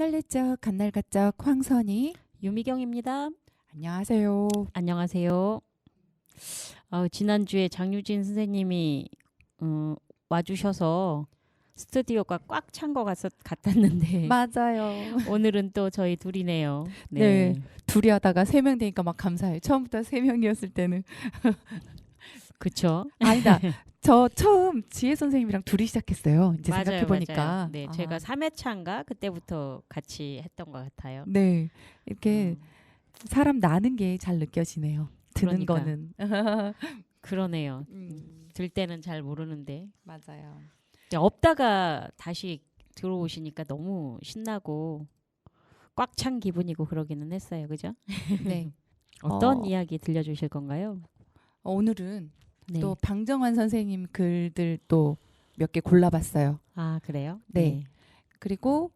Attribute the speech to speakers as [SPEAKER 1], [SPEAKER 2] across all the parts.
[SPEAKER 1] 빨래적 갓날갓적 황선이
[SPEAKER 2] 유미경입니다.
[SPEAKER 1] 안녕하세요.
[SPEAKER 2] 안녕하세요. 지난주에 장유진 선생님이 와주셔서 스튜디오가 꽉 찬 것 같았는데
[SPEAKER 1] 맞아요.
[SPEAKER 2] 오늘은 또 저희 둘이네요.
[SPEAKER 1] 네. 둘이 하다가 3명 되니까 막 감사해요. 처음부터 3명이었을 때는
[SPEAKER 2] 그쵸?
[SPEAKER 1] 아니다. 저 처음 지혜 선생님이랑 둘이 시작했어요. 이제
[SPEAKER 2] 맞아요,
[SPEAKER 1] 생각해 보니까.
[SPEAKER 2] 맞아요. 네, 제가 3회차인가 그때부터 같이 했던 것 같아요.
[SPEAKER 1] 네. 이렇게 사람 나는 게 잘 느껴지네요. 드는
[SPEAKER 2] 그러니까.
[SPEAKER 1] 거는.
[SPEAKER 2] 그러네요. 들 때는 잘 모르는데
[SPEAKER 1] 맞아요.
[SPEAKER 2] 없다가 다시 들어오시니까 너무 신나고 꽉 찬 기분이고 그러기는 했어요. 그죠?
[SPEAKER 1] 네.
[SPEAKER 2] 어떤 이야기 들려주실 건가요?
[SPEAKER 1] 오늘은
[SPEAKER 2] 네.
[SPEAKER 1] 또 방정환 선생님 글들 또 몇 개 골라봤어요.
[SPEAKER 2] 아, 그래요?
[SPEAKER 1] 네. 그리고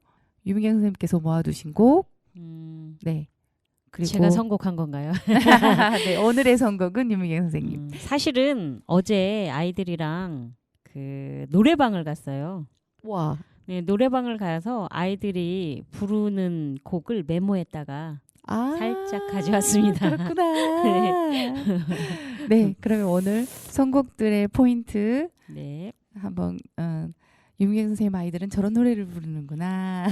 [SPEAKER 1] 유미경 선생님께서 모아두신 곡. 네. 그리고
[SPEAKER 2] 제가 선곡한 건가요?
[SPEAKER 1] 네, 오늘의 선곡은 유미경 선생님.
[SPEAKER 2] 사실은 어제 아이들이랑 그 노래방을 갔어요.
[SPEAKER 1] 와.
[SPEAKER 2] 네, 노래방을 가서 아이들이 부르는 곡을 메모했다가 살짝 가져왔습니다.
[SPEAKER 1] 그렇구나. 네, 그러면 오늘 선곡들의 포인트
[SPEAKER 2] 네.
[SPEAKER 1] 한번 유미경 선생님 아이들은 저런 노래를 부르는구나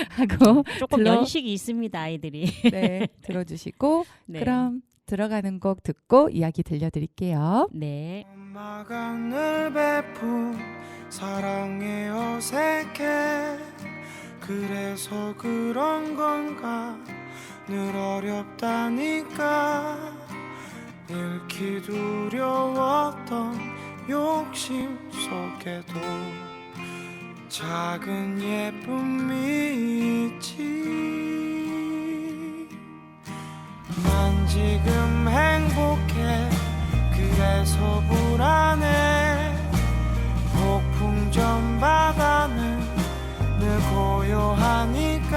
[SPEAKER 1] 하고
[SPEAKER 2] 조금 연식이 있습니다, 아이들이.
[SPEAKER 1] 네, 들어주시고
[SPEAKER 2] 네.
[SPEAKER 1] 그럼 들어가는 곡 듣고 이야기 들려드릴게요.
[SPEAKER 2] 네.
[SPEAKER 3] 엄마가 늘 베푼 사랑에 어색해 그래서 그런 건가 늘 어렵다니까 잃기 두려웠던 욕심 속에도 작은 예쁨이 있지 난 지금 행복해 그래서 불안해 폭풍전 바다는 늘 고요하니까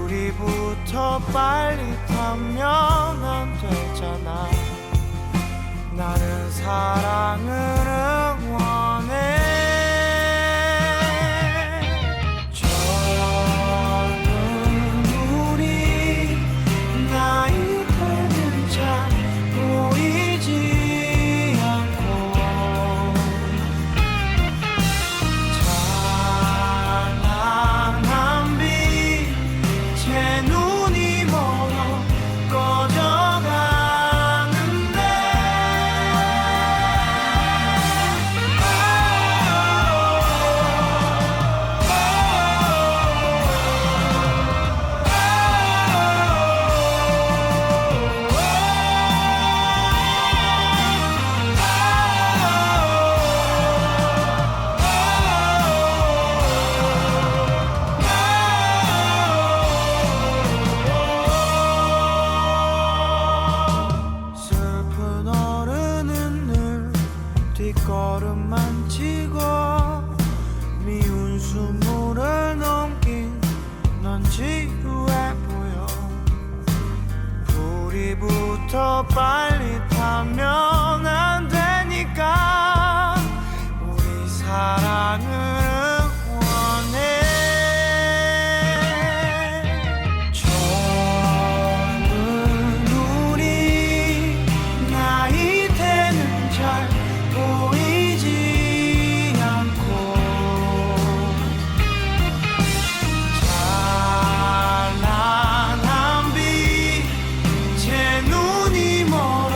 [SPEAKER 3] 우리부터 빨리 타면 안 되잖아 나는 사랑을 응원해 젊은 우리 나이 때는 잘 보이지 않고 찬란한 빛 제 눈이 멀어 꺼져가는데 슬픈 어른은 늘 뒷걸음만 치고 미운 수모를 넘긴 넌 지루해 보여 우리부터 빨리 타면 안 되니까 우리 사랑을 응원해 젊은 우리 나이 때는 잘 보이지 않고 찬란한 빛 제 눈이 멀어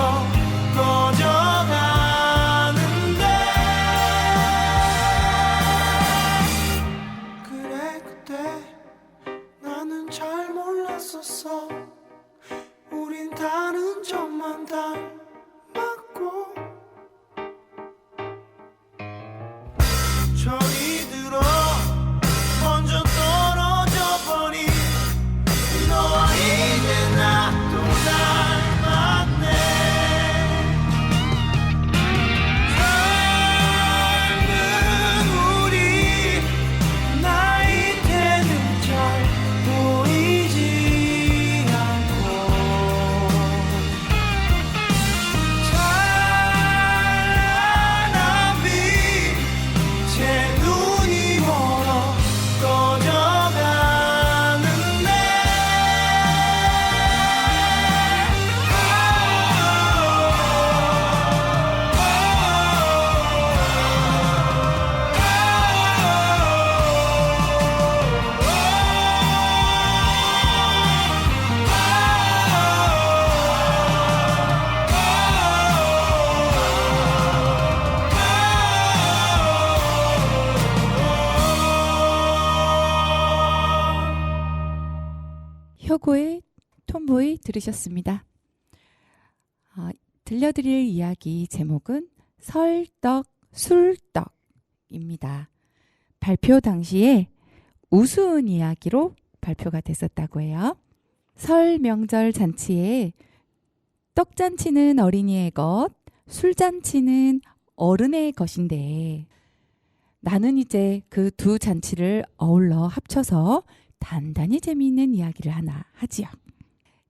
[SPEAKER 1] 혁오의 톰보이 들으셨습니다. 들려드릴 이야기 제목은 설떡, 술떡입니다. 발표 당시에 우스운 이야기로 발표가 됐었다고 해요. 설 명절 잔치에 떡잔치는 어린이의 것, 술잔치는 어른의 것인데 나는 이제 그 두 잔치를 어울러 합쳐서 단단히 재미있는 이야기를 하나 하지요.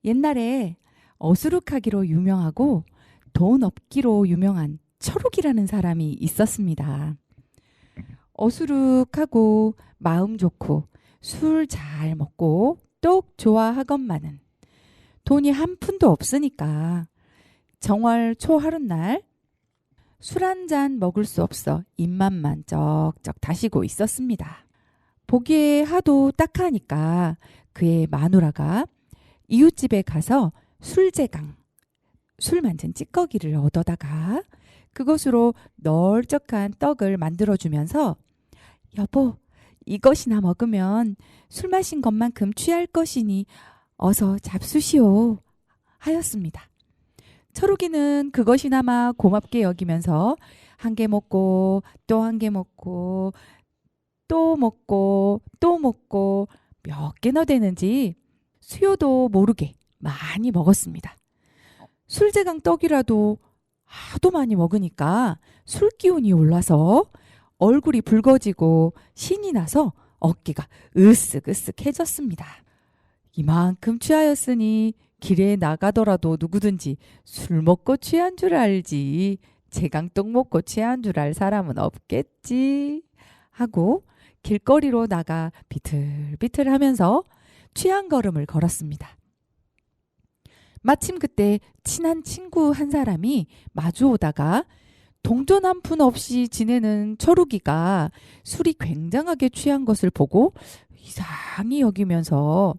[SPEAKER 1] 옛날에 어수룩하기로 유명하고 돈 없기로 유명한 철욱이라는 사람이 있었습니다. 어수룩하고 마음 좋고 술 잘 먹고 똑 좋아하건만은 돈이 한 푼도 없으니까 정월 초하룻날 술 한 잔 먹을 수 없어 입맛만 쩍쩍 다시고 있었습니다. 보기에 하도 딱하니까 그의 마누라가 이웃집에 가서 술제강, 술 만든 찌꺼기를 얻어다가 그것으로 널쩍한 떡을 만들어주면서 여보, 이것이나 먹으면 술 마신 것만큼 취할 것이니 어서 잡수시오 하였습니다. 철욱이는 그것이나마 고맙게 여기면서 한 개 먹고 또 한 개 먹고 또 먹고 또 먹고 몇 개나 되는지 수요도 모르게 많이 먹었습니다. 술제강 떡이라도 하도 많이 먹으니까 술 기운이 올라서 얼굴이 붉어지고 신이 나서 어깨가 으쓱으쓱해졌습니다. 이만큼 취하였으니 길에 나가더라도 누구든지 술 먹고 취한 줄 알지 제강떡 먹고 취한 줄 알 사람은 없겠지 하고 길거리로 나가 비틀비틀하면서 취한 걸음을 걸었습니다. 마침 그때 친한 친구 한 사람이 마주오다가 동전 한 푼 없이 지내는 철욱이가 술이 굉장하게 취한 것을 보고 이상히 여기면서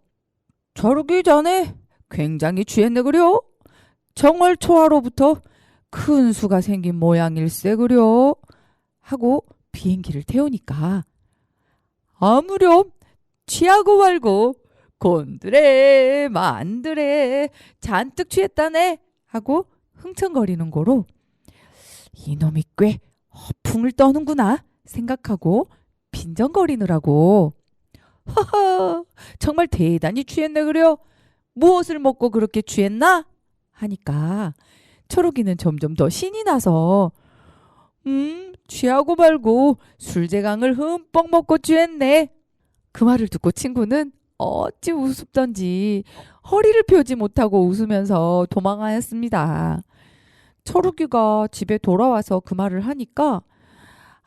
[SPEAKER 1] 철욱이 자네 굉장히 취했네 그려? 정월 초하로부터 큰 수가 생긴 모양일세 그려? 하고 비행기를 태우니까 아무렴 취하고 말고 곤드레 만드레 잔뜩 취했다네 하고 흥청거리는 거로 이놈이 꽤 허풍을 떠는구나 생각하고 빈정거리느라고 허허 정말 대단히 취했네 그려? 무엇을 먹고 그렇게 취했나? 하니까 철욱이는 점점 더 신이 나서 취하고 말고 술제강을 흠뻑 먹고 취했네. 그 말을 듣고 친구는 어찌 우습던지 허리를 펴지 못하고 웃으면서 도망하였습니다. 철욱이가 집에 돌아와서 그 말을 하니까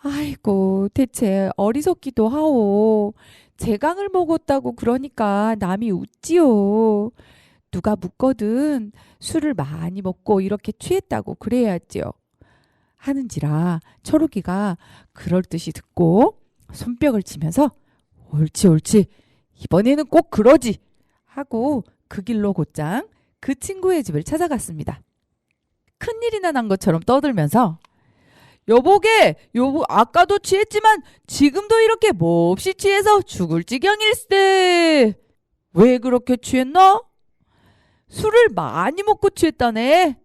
[SPEAKER 1] 아이고 대체 어리석기도 하오. 제강을 먹었다고 그러니까 남이 웃지요. 누가 묻거든 술을 많이 먹고 이렇게 취했다고 그래야지요. 하는지라 철욱이가 그럴 듯이 듣고 손뼉을 치면서 옳지 옳지 이번에는 꼭 그러지 하고 그 길로 곧장 그 친구의 집을 찾아갔습니다. 큰일이나 난 것처럼 떠들면서 여보게 여보 아까도 취했지만 지금도 이렇게 몹시 취해서 죽을 지경일세. 왜 그렇게 취했나? 술을 많이 먹고 취했다네.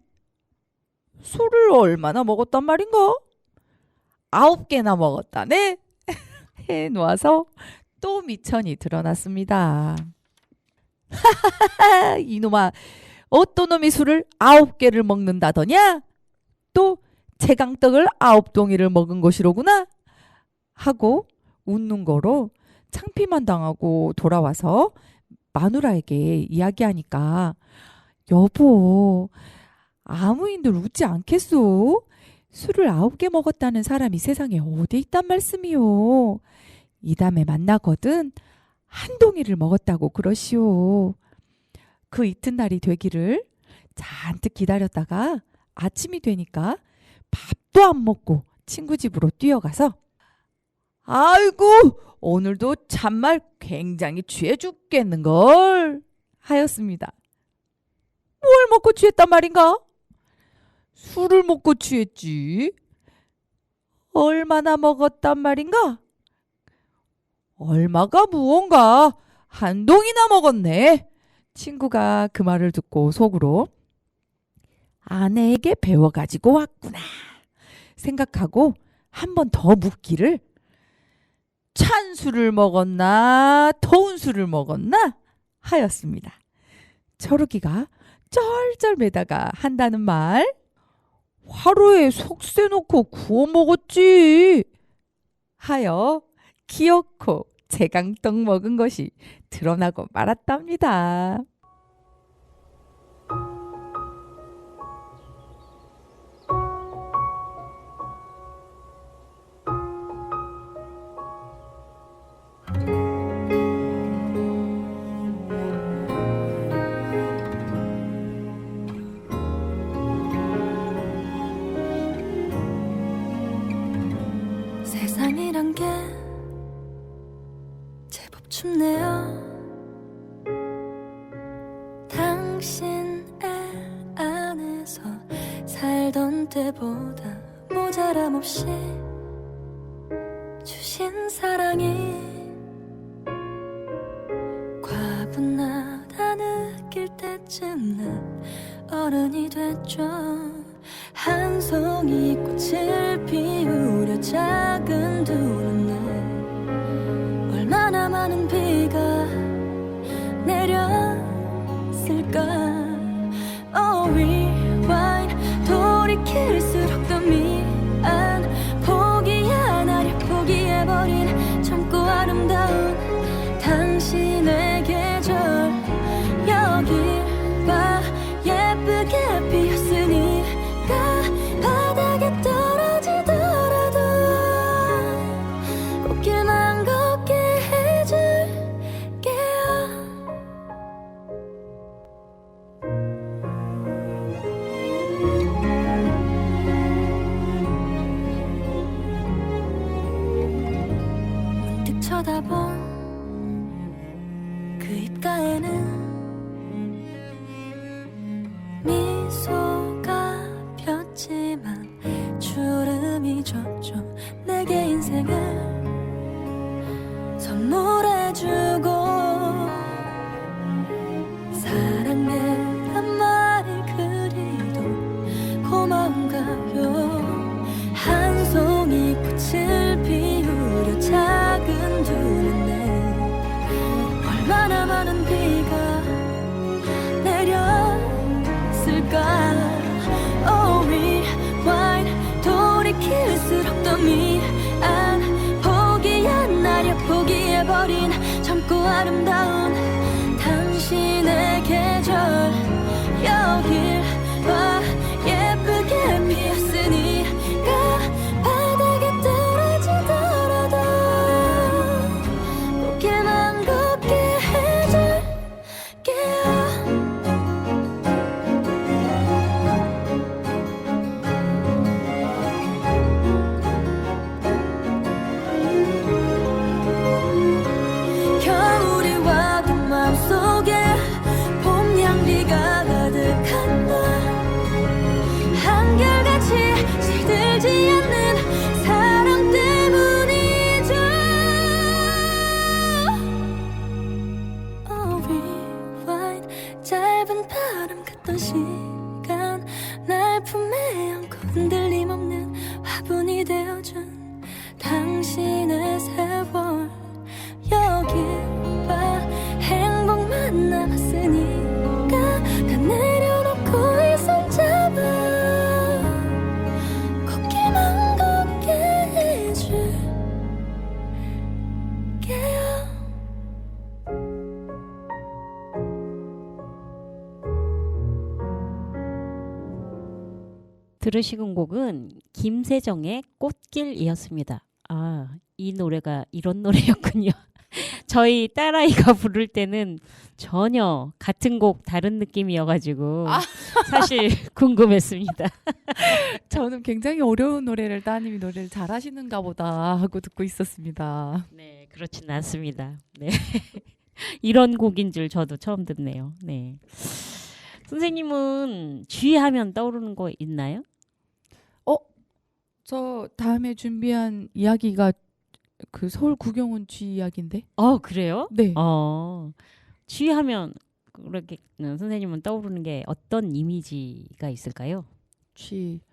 [SPEAKER 1] 술을 얼마나 먹었단 말인가? 9개나 먹었다네. 해놓아서 또 미천이 드러났습니다. 이놈아 어떤 놈이 술을 9개를 먹는다더냐? 또 제강떡을 9동이를 먹은 것이로구나 하고 웃는 거로 창피만 당하고 돌아와서 마누라에게 이야기하니까 여보 아무인들 웃지 않겠소? 술을 9개 먹었다는 사람이 세상에 어디 있단 말씀이요. 이 다음에 만나거든 한 동이를 먹었다고 그러시오. 그 이튿날이 되기를 잔뜩 기다렸다가 아침이 되니까 밥도 안 먹고 친구 집으로 뛰어가서 아이고 오늘도 참말 굉장히 취해 죽겠는걸 하였습니다. 뭘 먹고 취했단 말인가? 술을 먹고 취했지. 얼마나 먹었단 말인가? 얼마가 무언가 한 동이나 먹었네. 친구가 그 말을 듣고 속으로 아내에게 배워가지고 왔구나 생각하고 한 번 더 묻기를 찬 술을 먹었나 더운 술을 먹었나 하였습니다. 철욱이가 쩔쩔매다가 한다는 말 하루에 속세 놓고 구워 먹었지 하여 기어코 제강떡 먹은 것이 드러나고 말았답니다.
[SPEAKER 4] 세상이란 게 제법 춥네요. 당신의 안에서 살던 때보다 모자람 없이 주신 사랑이 과분하다 느낄 때쯤 난 어른이 됐죠. 한 송이 꽃을 피우려 작은 두 눈에 얼마나 많은 비가 내렸을까. Oh, rewind 돌이킬수록 더 미안 포기 안 하려 포기해버린 젊고 아름다운 당신의 계절 여길 봐 예쁘게 피었으니 바닥에 떨어지더라도 꽃길만 걷게 해줄게요. 문득 쳐다본 그 입가에는 미소가 폈지만 주름이 졌죠. 내게 인생을 선물해주고 사랑해란 말을 그리도 고마운가요. 한 송이 꽃을 피우려 작은 두 눈에 얼마나 많은 비가 내렸을까. Oh, rewind 돌이킬수록 더 미안 포기 안 하려 포기해버린 젊고 아름다운 당신의 계절 여길 봐 예쁘게 피었으니까 바닥에 떨어지더라도 꽃길만 걷게 해줄게요. 겨울이 와도 마음속에 봄 향기가 가득한다. 한결같이 시들지 않는 사랑 때문이죠. Oh, rewind 짧은 바람 같던 시간 날 품에 안고 흔들림 없는 화분이 되어준 당신의 세월 여길 봐 행복만 남았으니까 다 내려놓고 이 손잡아 걷기만 걷게 해줄게요.
[SPEAKER 2] 들으신 곡은 김세정의 꽃길이었습니다. 아, 이 노래가 이런 노래였군요. 저희 딸아이가 부를 때는 전혀 같은 곡 다른 느낌이어가지고 사실 궁금했습니다.
[SPEAKER 1] 저는 굉장히 어려운 노래를 따님이 노래를 잘하시는가 보다 하고 듣고 있었습니다.
[SPEAKER 2] 네, 그렇지는 않습니다. 네. 이런 곡인 줄 저도 처음 듣네요. 네. 선생님은 쥐하면 떠오르는 거 있나요?
[SPEAKER 1] 저 다음에 준비한 이야기가 그 서울 구경온 쥐 이야기인데.
[SPEAKER 2] 그래요?
[SPEAKER 1] 네.
[SPEAKER 2] 쥐하면 그렇게 선생님은 떠오르는 게 어떤 이미지가 있을까요?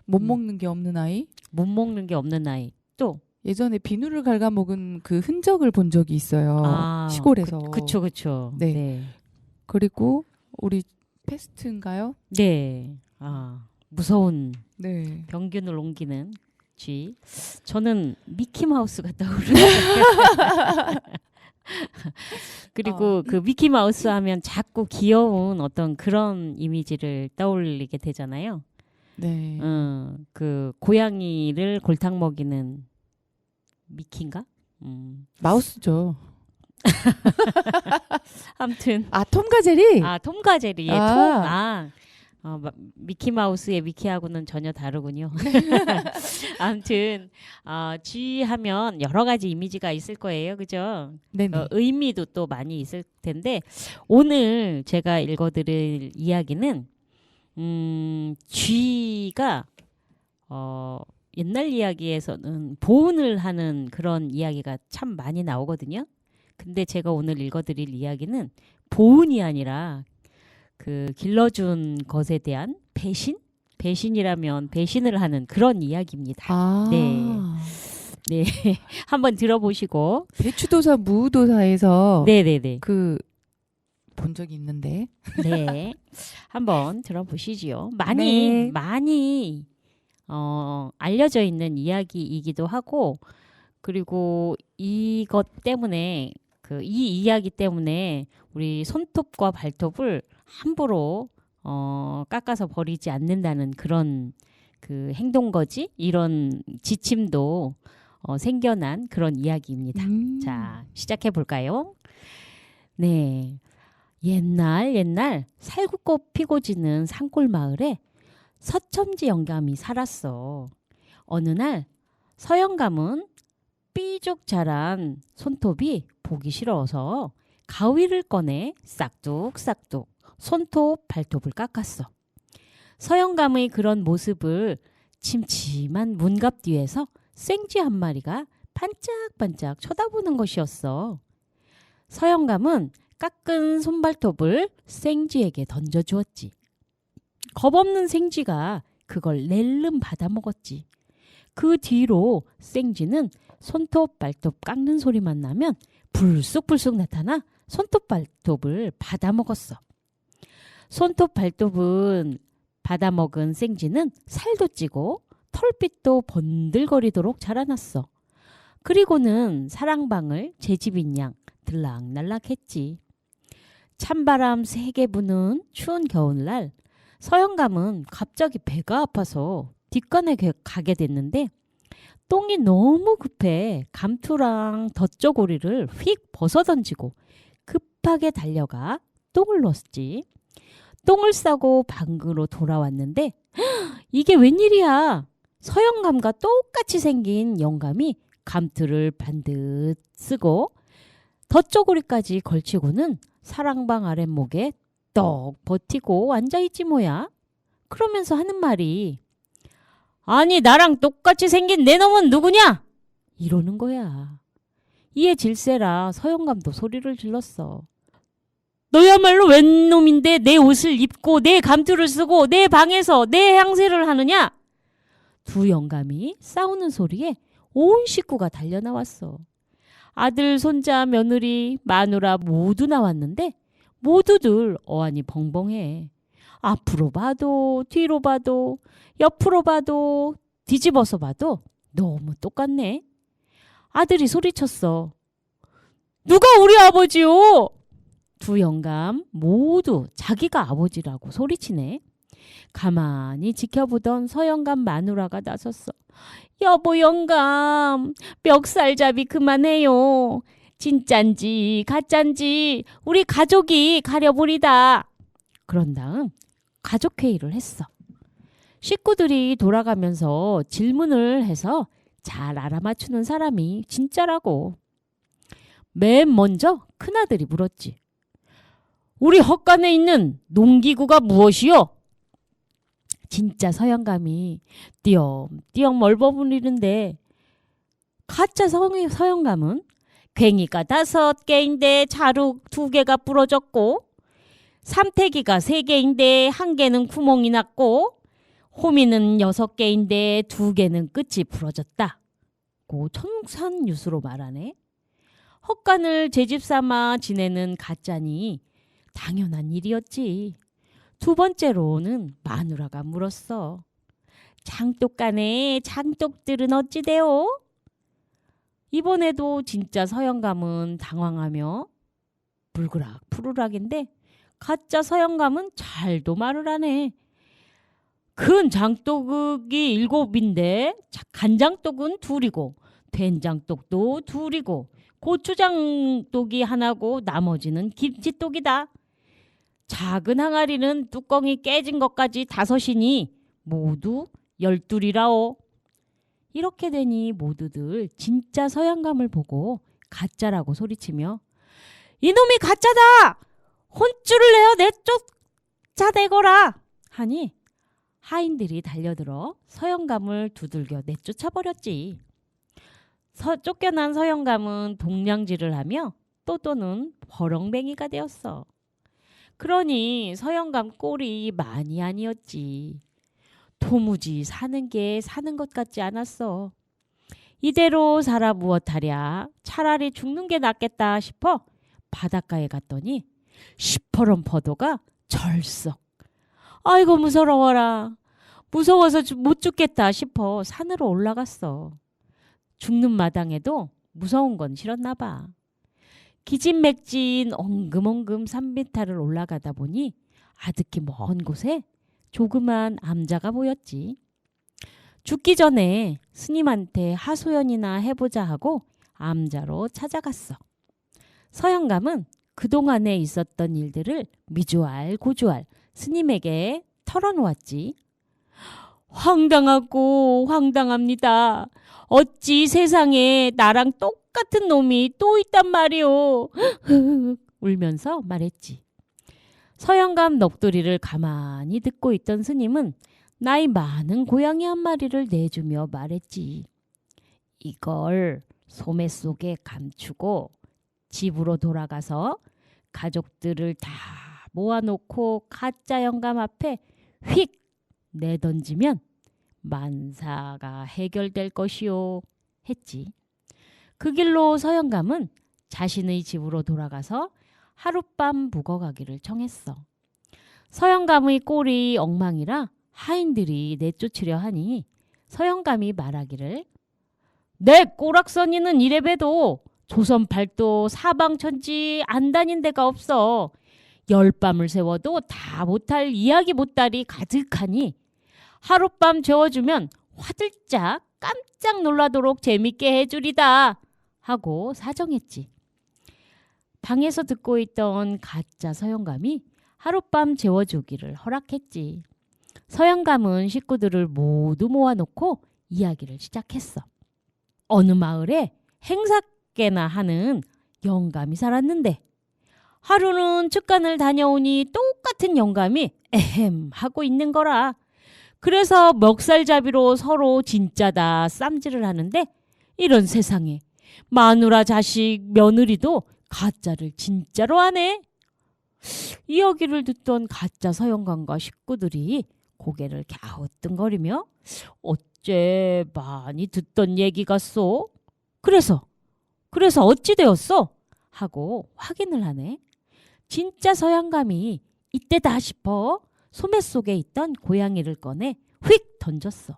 [SPEAKER 1] 못 먹는 게 없는 아이?
[SPEAKER 2] 못 먹는 게 없는 아이. 또
[SPEAKER 1] 예전에 비누를 갉아먹은 그 흔적을 본 적이 있어요. 시골에서.
[SPEAKER 2] 그쵸.
[SPEAKER 1] 네. 그리고 우리 패스트인가요?
[SPEAKER 2] 네. 무서운
[SPEAKER 1] 네.
[SPEAKER 2] 병균을 옮기는 쥐. 저는 미키마우스가 떠오르네요. 그리고 그 미키마우스 하면 자꾸 귀여운 어떤 그런 이미지를 떠올리게 되잖아요.
[SPEAKER 1] 네.
[SPEAKER 2] 그 고양이를 골탕 먹이는 미키인가?
[SPEAKER 1] 마우스죠.
[SPEAKER 2] 아무튼
[SPEAKER 1] 톰과 제리?
[SPEAKER 2] 톰과 제리의
[SPEAKER 1] 아.
[SPEAKER 2] 미키마우스의 미키하고는 전혀 다르군요. 아무튼 쥐 하면 여러 가지 이미지가 있을 거예요. 그죠?
[SPEAKER 1] 네네.
[SPEAKER 2] 의미도 또 많이 있을 텐데 오늘 제가 읽어드릴 이야기는 쥐가 옛날 이야기에서는 보온을 하는 그런 이야기가 참 많이 나오거든요. 근데 제가 오늘 읽어드릴 이야기는 보온이 아니라 그 길러준 것에 대한 배신이라면 배신을 하는 그런 이야기입니다. 네. 한번 들어보시고.
[SPEAKER 1] 배추도사 무도사에서
[SPEAKER 2] 네네네.
[SPEAKER 1] 본 적이 있는데.
[SPEAKER 2] 네. 한번 들어보시지요. 많이 알려져 있는 이야기이기도 하고 그리고 이것 때문에 이 이야기 때문에 우리 손톱과 발톱을 함부로 깎아서 버리지 않는다는 그런 그 행동거지 이런 지침도 생겨난 그런 이야기입니다. 자, 시작해 볼까요? 네. 옛날 살구꽃 피고 지는 산골 마을에 서첨지 영감이 살았어. 어느 날 서영감은 삐죽 자란 손톱이 보기 싫어서 가위를 꺼내 싹둑싹둑 손톱 발톱을 깎았어. 서영감의 그런 모습을 침침한 문갑 뒤에서 생쥐 한 마리가 반짝반짝 쳐다보는 것이었어. 서영감은 깎은 손발톱을 생쥐에게 던져주었지. 겁없는 생쥐가 그걸 낼름 받아먹었지. 그 뒤로 생쥐는 손톱 발톱 깎는 소리만 나면 불쑥불쑥 나타나 손톱 발톱을 받아먹었어. 손톱 발톱은 받아먹은 생쥐는 살도 찌고 털빛도 번들거리도록 자라났어. 그리고는 사랑방을 제 집인 양 들락날락했지. 찬바람 세게 부는 추운 겨울날 서영감은 갑자기 배가 아파서 뒷간에 가게 됐는데 똥이 너무 급해 감투랑 덧저고리를 휙 벗어던지고 급하게 달려가 똥을 넣었지. 똥을 싸고 방으로 돌아왔는데 이게 웬일이야. 서영감과 똑같이 생긴 영감이 감투를 반듯 쓰고 덧저고리까지 걸치고는 사랑방 아랫목에 떡 버티고 앉아있지 뭐야. 그러면서 하는 말이 아니 나랑 똑같이 생긴 내 놈은 누구냐? 이러는 거야. 이에 질세라 서영감도 소리를 질렀어. 너야말로 웬 놈인데 내 옷을 입고 내 감투를 쓰고 내 방에서 내 향세를 하느냐? 두 영감이 싸우는 소리에 온 식구가 달려나왔어. 아들, 손자, 며느리, 마누라 모두 나왔는데 모두들 어안이 벙벙해. 앞으로 봐도 뒤로 봐도 옆으로 봐도 뒤집어서 봐도 너무 똑같네. 아들이 소리쳤어. 누가 우리 아버지요? 두 영감 모두 자기가 아버지라고 소리치네. 가만히 지켜보던 서영감 마누라가 나섰어. 여보 영감, 멱살잡이 그만해요. 진짠지 가짠지 우리 가족이 가려버리다. 그런 다음 가족회의를 했어. 식구들이 돌아가면서 질문을 해서 잘 알아맞추는 사람이 진짜라고. 맨 먼저 큰아들이 물었지. 우리 헛간에 있는 농기구가 무엇이요? 진짜 서영감이 띄엄띄엄 멀버무리는데 가짜 서영감은 괭이가 5개인데 자루 2개가 부러졌고 삼태기가 3개인데 1개는 구멍이 났고 호미는 6개인데 2개는 끝이 부러졌다. 고 청산유수로 말하네. 헛간을 제집 삼아 지내는 가짜니 당연한 일이었지. 2번째로는 마누라가 물었어. 장독간에 장독들은 어찌되오? 이번에도 진짜 서영감은 당황하며 불그락 푸르락인데 가짜 서영감은 잘도 말을 하네. 큰 장독이 7인데 간장독은 2이고 된장독도 2이고 고추장독이 1고 나머지는 김치독이다. 작은 항아리는 뚜껑이 깨진 것까지 5이니 모두 12이라오. 이렇게 되니 모두들 진짜 서양감을 보고 가짜라고 소리치며 이놈이 가짜다! 혼쭐을 내어 내쫓아내거라! 하니 하인들이 달려들어 서영감을 두들겨 내쫓아버렸지. 쫓겨난 서영감은 동냥질을 하며 또또는 버렁뱅이가 되었어. 그러니 서영감 꼴이 많이 아니었지. 도무지 사는 게 사는 것 같지 않았어. 이대로 살아 무엇하랴. 차라리 죽는 게 낫겠다 싶어 바닷가에 갔더니 시퍼런 포도가 절썩. 아이고 무서워라. 무서워서 못 죽겠다 싶어 산으로 올라갔어. 죽는 마당에도 무서운 건 싫었나 봐. 기진맥진 엉금엉금 산비탈을 올라가다 보니 아득히 먼 곳에 조그만 암자가 보였지. 죽기 전에 스님한테 하소연이나 해보자 하고 암자로 찾아갔어. 서영감은 그동안에 있었던 일들을 미주알 고주알 스님에게 털어놓았지. 황당하고 황당합니다. 어찌 세상에 나랑 똑같은 놈이 또 있단 말이오. 울면서 말했지. 서영감 넋두리를 가만히 듣고 있던 스님은 나이 많은 고양이 한 마리를 내주며 말했지. 이걸 소매 속에 감추고 집으로 돌아가서 가족들을 다 모아놓고 가짜 영감 앞에 휙 내던지면 만사가 해결될 것이요 했지. 그 길로 서영감은 자신의 집으로 돌아가서 하룻밤 묵어가기를 청했어. 서영감의 꼴이 엉망이라 하인들이 내쫓으려 하니 서영감이 말하기를 내 꼬락서니는 이래봬도 조선 팔도 사방천지 안 다닌 데가 없어. 10밤을 세워도 다 못할 이야기 보따리 가득하니 하룻밤 재워주면 화들짝 깜짝 놀라도록 재밌게 해주리다 하고 사정했지. 방에서 듣고 있던 가짜 서영감이 하룻밤 재워주기를 허락했지. 서영감은 식구들을 모두 모아놓고 이야기를 시작했어. 어느 마을에 행사께나 하는 영감이 살았는데 하루는 측간을 다녀오니 똑같은 영감이 에헴 하고 있는 거라. 그래서 멱살잡이로 서로 진짜다 쌈질을 하는데 이런 세상에 마누라 자식 며느리도 가짜를 진짜로 하네. 이야기를 듣던 가짜 서영감과 식구들이 고개를 갸우뚱거리며 어째 많이 듣던 얘기 같소? 그래서 어찌 되었어? 하고 확인을 하네. 진짜 서영감이 이때다 싶어 소매 속에 있던 고양이를 꺼내 휙 던졌어.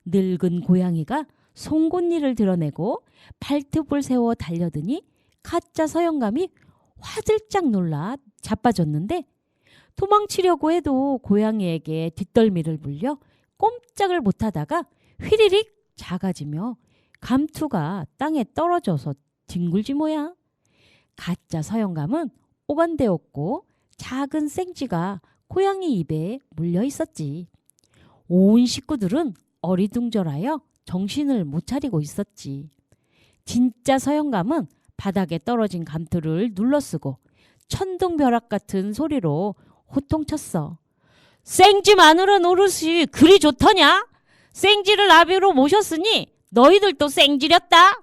[SPEAKER 2] 늙은 고양이가 송곳니를 드러내고 발톱을 세워 달려드니 가짜 서영감이 화들짝 놀라 자빠졌는데 도망치려고 해도 고양이에게 뒷덜미를 물려 꼼짝을 못하다가 휘리릭 작아지며 감투가 땅에 떨어져서 뒹굴지 뭐야. 가짜 서영감은 오간되었고 작은 생쥐가 고양이 입에 물려 있었지. 온 식구들은 어리둥절하여 정신을 못 차리고 있었지. 진짜 서영감은 바닥에 떨어진 감투를 눌러쓰고 천둥벼락 같은 소리로 호통쳤어. 생쥐 마누라 노릇이 그리 좋더냐? 생쥐를 아비로 모셨으니 너희들도 생쥐렸다.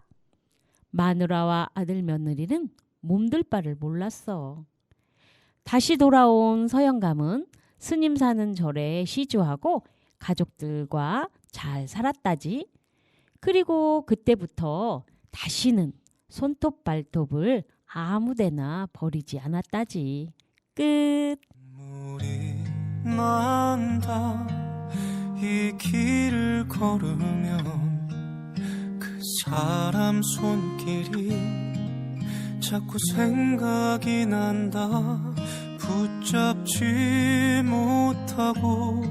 [SPEAKER 2] 마누라와 아들 며느리는 몸둘 바를 몰랐어. 다시 돌아온 서영감은 스님 사는 절에 시주하고 가족들과 잘 살았다지. 그리고 그때부터 다시는 손톱 발톱을 아무데나 버리지 않았다지. 끝.
[SPEAKER 3] 눈물이 난다 이 길을 걸으면 그 사람 손길이 자꾸 생각이 난다 붙잡지 못하고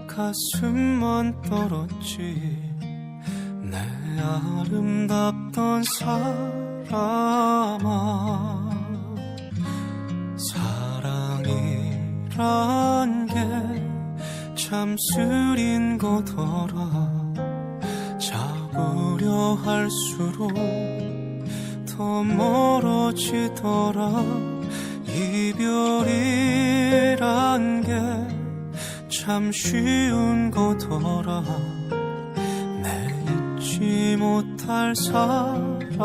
[SPEAKER 3] 가슴만 떨었지 내 아름답던 사람아 사랑이란 게 참 쓰린 거더라 잡으려 할수록 더 멀어지더라 이별이란 게 참 쉬운 거더라 내 잊지 못할 사람아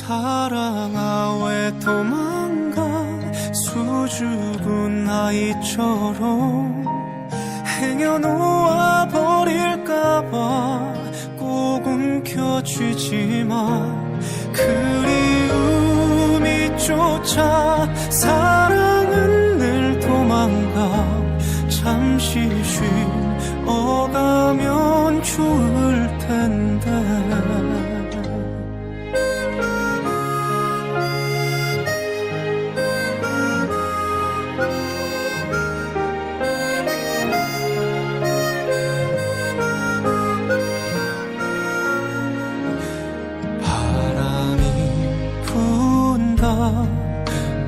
[SPEAKER 3] 사랑아 왜 도망가 수줍은 아이처럼 행여놓아 버릴까봐 꼭 움켜쥐지만 그리움이 쫓아 사랑은 늘 도망가 잠시 쉬어가면 좋을 텐데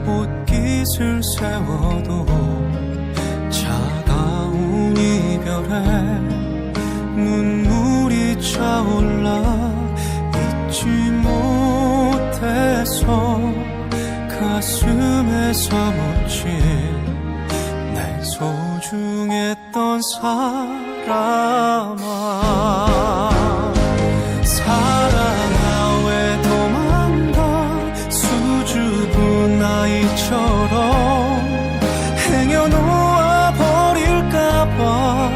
[SPEAKER 3] 옷깃을 세워도 차가운 이별에 눈물이 차올라 잊지 못해서 가슴에 사무친 내 소중했던 사람아 사랑아 왜 도망가 수줍은 아이처럼 행여놓아 버릴까봐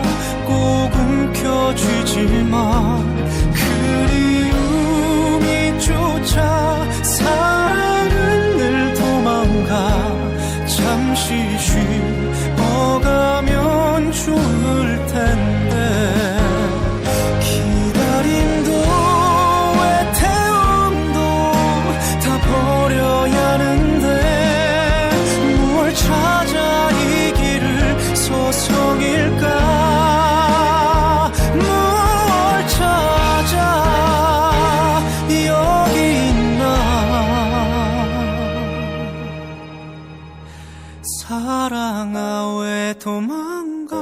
[SPEAKER 3] 꼭 움켜쥐지만 그리움이 쫓아 사랑은 늘 도망가 잠시 쉬어가면 좋을 텐데 기다림도 애태움도 다 버려야 하는데 뭘 찾아 이 길을 서성일까 뭘 찾아 여기 있나 사랑아 왜 도망가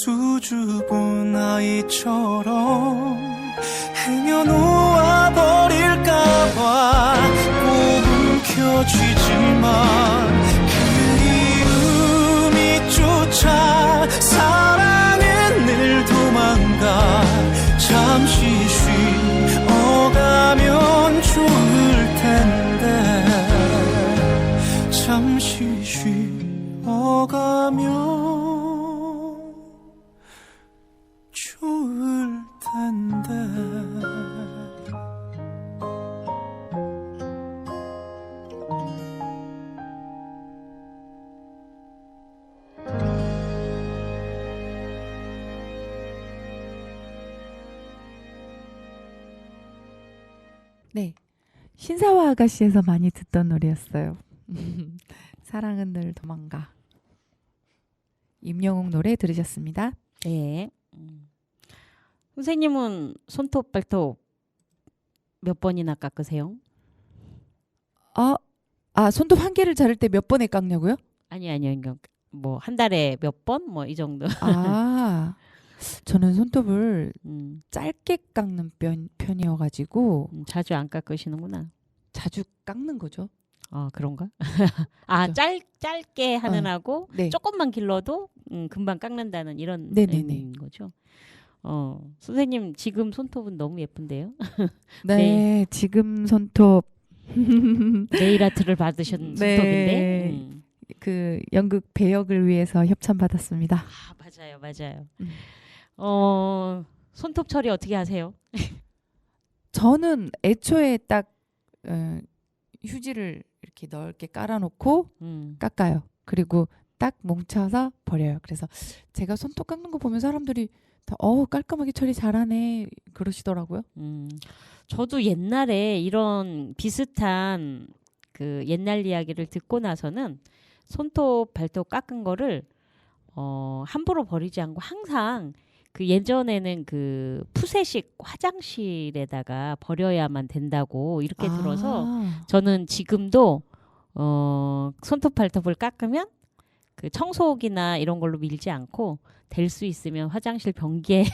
[SPEAKER 3] 수줍은 아이처럼 행여놓아 버릴까봐 꼭 움켜쥐지만 그리움이 쫓아 사랑은 늘 도망가 잠시 쉬어가면 좋을 텐데 잠시 쉬어가면 좋을 텐데
[SPEAKER 1] 네, 신사와 아가씨에서 많이 듣던 노래였어요. 사랑은 늘 도망가. 임영웅 노래 들으셨습니다.
[SPEAKER 2] 네. 선생님은 손톱 발톱 몇 번이나 깎으세요?
[SPEAKER 1] 손톱 한 개를 자를 때 몇 번에 깎냐고요?
[SPEAKER 2] 아니요. 그러니까 뭐 한 달에 몇 번? 뭐 이 정도.
[SPEAKER 1] 저는 손톱을
[SPEAKER 2] 음,
[SPEAKER 1] 짧게 깎는 편이어가지고
[SPEAKER 2] 자주 안 깎으시는구나.
[SPEAKER 1] 자주 깎는 거죠.
[SPEAKER 2] 그런가?
[SPEAKER 1] 그렇죠.
[SPEAKER 2] 짧게 하는 하고
[SPEAKER 1] 네.
[SPEAKER 2] 조금만 길러도 금방 깎는다는 이런
[SPEAKER 1] 네네네.
[SPEAKER 2] 거죠. 선생님 지금 손톱은 너무 예쁜데요.
[SPEAKER 1] 네, 지금 손톱
[SPEAKER 2] 네일 아트를 받으신
[SPEAKER 1] 네.
[SPEAKER 2] 손톱인데.
[SPEAKER 1] 그 연극 배역을 위해서 협찬 받았습니다.
[SPEAKER 2] 아, 맞아요, 맞아요.
[SPEAKER 1] 음.
[SPEAKER 2] 손톱 처리 어떻게 하세요?
[SPEAKER 1] 저는 애초에 딱 휴지를 이렇게 넓게 깔아놓고 깎아요. 그리고 딱 뭉쳐서 버려요. 그래서 제가 손톱 깎는 거 보면 사람들이 다 깔끔하게 처리 잘하네 그러시더라고요.
[SPEAKER 2] 저도 옛날에 이런 비슷한 그 옛날 이야기를 듣고 나서는 손톱, 발톱 깎은 거를 함부로 버리지 않고 항상 그 예전에는 그 푸세식 화장실에다가 버려야만 된다고 이렇게 들어서 저는 지금도 손톱, 발톱을 깎으면 그 청소기나 이런 걸로 밀지 않고 될 수 있으면 화장실 변기에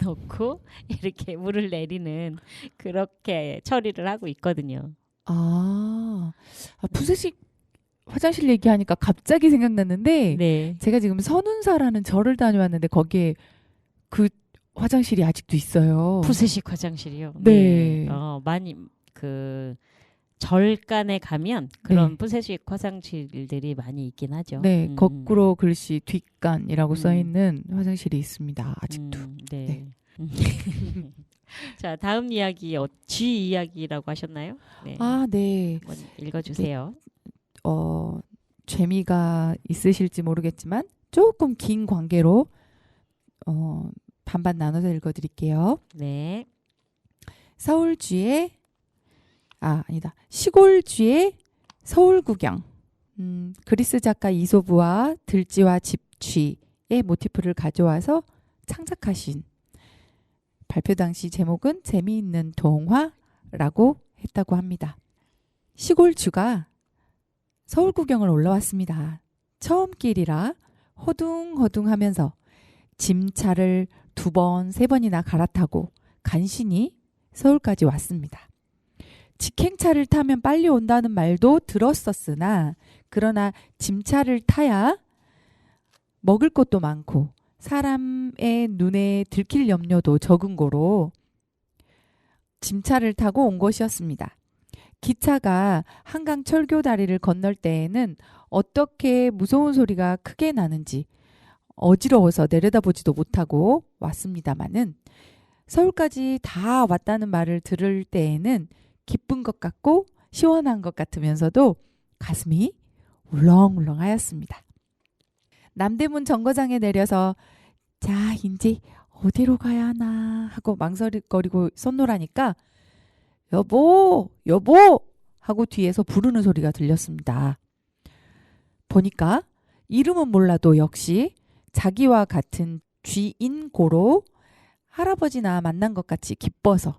[SPEAKER 2] 넣고 이렇게 물을 내리는 그렇게 처리를 하고 있거든요.
[SPEAKER 1] 푸세식 화장실 얘기하니까 갑자기 생각났는데
[SPEAKER 2] 네.
[SPEAKER 1] 제가 지금 선운사라는 절을 다녀왔는데 거기에 그 화장실이 아직도 있어요.
[SPEAKER 2] 푸세식 화장실이요.
[SPEAKER 1] 네.
[SPEAKER 2] 많이 그 절간에 가면 그런
[SPEAKER 1] 네.
[SPEAKER 2] 푸세식 화장실들이 많이 있긴 하죠.
[SPEAKER 1] 네, 거꾸로 글씨 뒷간이라고 써 있는 화장실이 있습니다. 아직도.
[SPEAKER 2] 네. 자, 다음 이야기 쥐 이야기라고 하셨나요? 네.
[SPEAKER 1] 네.
[SPEAKER 2] 한번 읽어주세요.
[SPEAKER 1] 재미가 있으실지 모르겠지만 조금 긴 관계로 반반 나눠서 읽어드릴게요.
[SPEAKER 2] 네.
[SPEAKER 1] 시골 쥐의 서울 구경. 그리스 작가 이소브와 들쥐와 집쥐의 모티프를 가져와서 창작하신, 발표 당시 제목은 재미있는 동화라고 했다고 합니다. 시골 쥐가 서울 구경을 올라왔습니다. 처음 길이라 허둥허둥하면서 짐차를 2번, 3번이나 갈아타고 간신히 서울까지 왔습니다. 직행차를 타면 빨리 온다는 말도 들었었으나 그러나 짐차를 타야 먹을 것도 많고 사람의 눈에 들킬 염려도 적은 거로 짐차를 타고 온 것이었습니다. 기차가 한강 철교 다리를 건널 때에는 어떻게 무서운 소리가 크게 나는지 어지러워서 내려다보지도 못하고 왔습니다마는 서울까지 다 왔다는 말을 들을 때에는 기쁜 것 같고 시원한 것 같으면서도 가슴이 울렁울렁하였습니다. 남대문 정거장에 내려서 자, 이제 어디로 가야 하나 하고 망설거리고 섰노라니까 여보, 여보 하고 뒤에서 부르는 소리가 들렸습니다. 보니까 이름은 몰라도 역시 자기와 같은 쥐인고로 할아버지나 만난 것 같이 기뻐서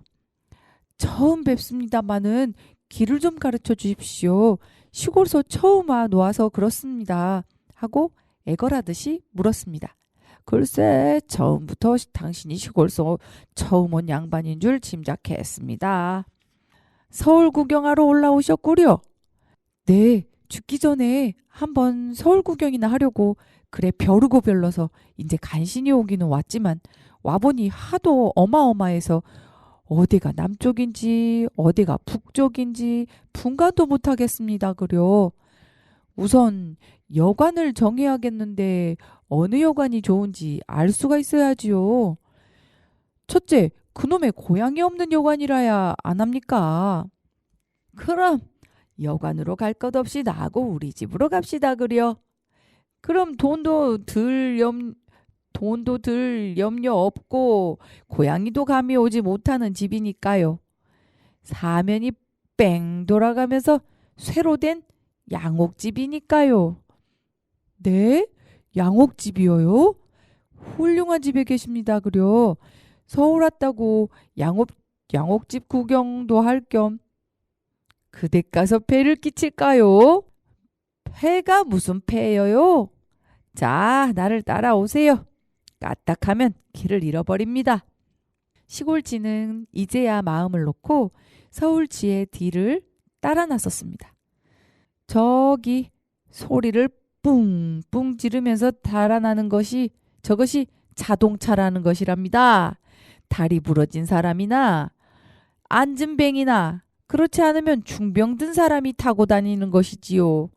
[SPEAKER 1] 처음 뵙습니다마는 길을 좀 가르쳐 주십시오. 시골서 처음 와 놓아서 그렇습니다. 하고 애걸하듯이 물었습니다. 글쎄 처음부터 당신이 시골서 처음 온 양반인 줄 짐작했습니다. 서울 구경하러 올라오셨구려. 네, 죽기 전에 한번 서울 구경이나 하려고 그래 벼르고 별러서 이제 간신히 오기는 왔지만 와보니 하도 어마어마해서 어디가 남쪽인지 어디가 북쪽인지 분간도 못하겠습니다. 그려. 우선 여관을 정해야겠는데 어느 여관이 좋은지 알 수가 있어야지요. 첫째, 그놈의 고향이 없는 여관이라야 안 합니까? 그럼 여관으로 갈 것 없이 나하고 우리 집으로 갑시다. 그려. 그럼 돈도 들 염려 없고 고양이도 감이 오지 못하는 집이니까요. 사면이 뺑 돌아가면서 쇠로 된 양옥집이니까요. 네? 양옥집이요요? 훌륭한 집에 계십니다. 그려. 서울 왔다고 양옥집 구경도 할 겸 그댁 가서 폐를 끼칠까요? 폐가 무슨 폐예요? 자, 나를 따라오세요. 까딱하면 길을 잃어버립니다. 시골쥐는 이제야 마음을 놓고 서울쥐의 뒤를 따라 나섰습니다. 저기 소리를 뿡뿡 지르면서 달아나는 저것이 자동차라는 것이랍니다. 다리 부러진 사람이나 앉은 뱅이나 그렇지 않으면 중병든 사람이 타고 다니는 것이지요.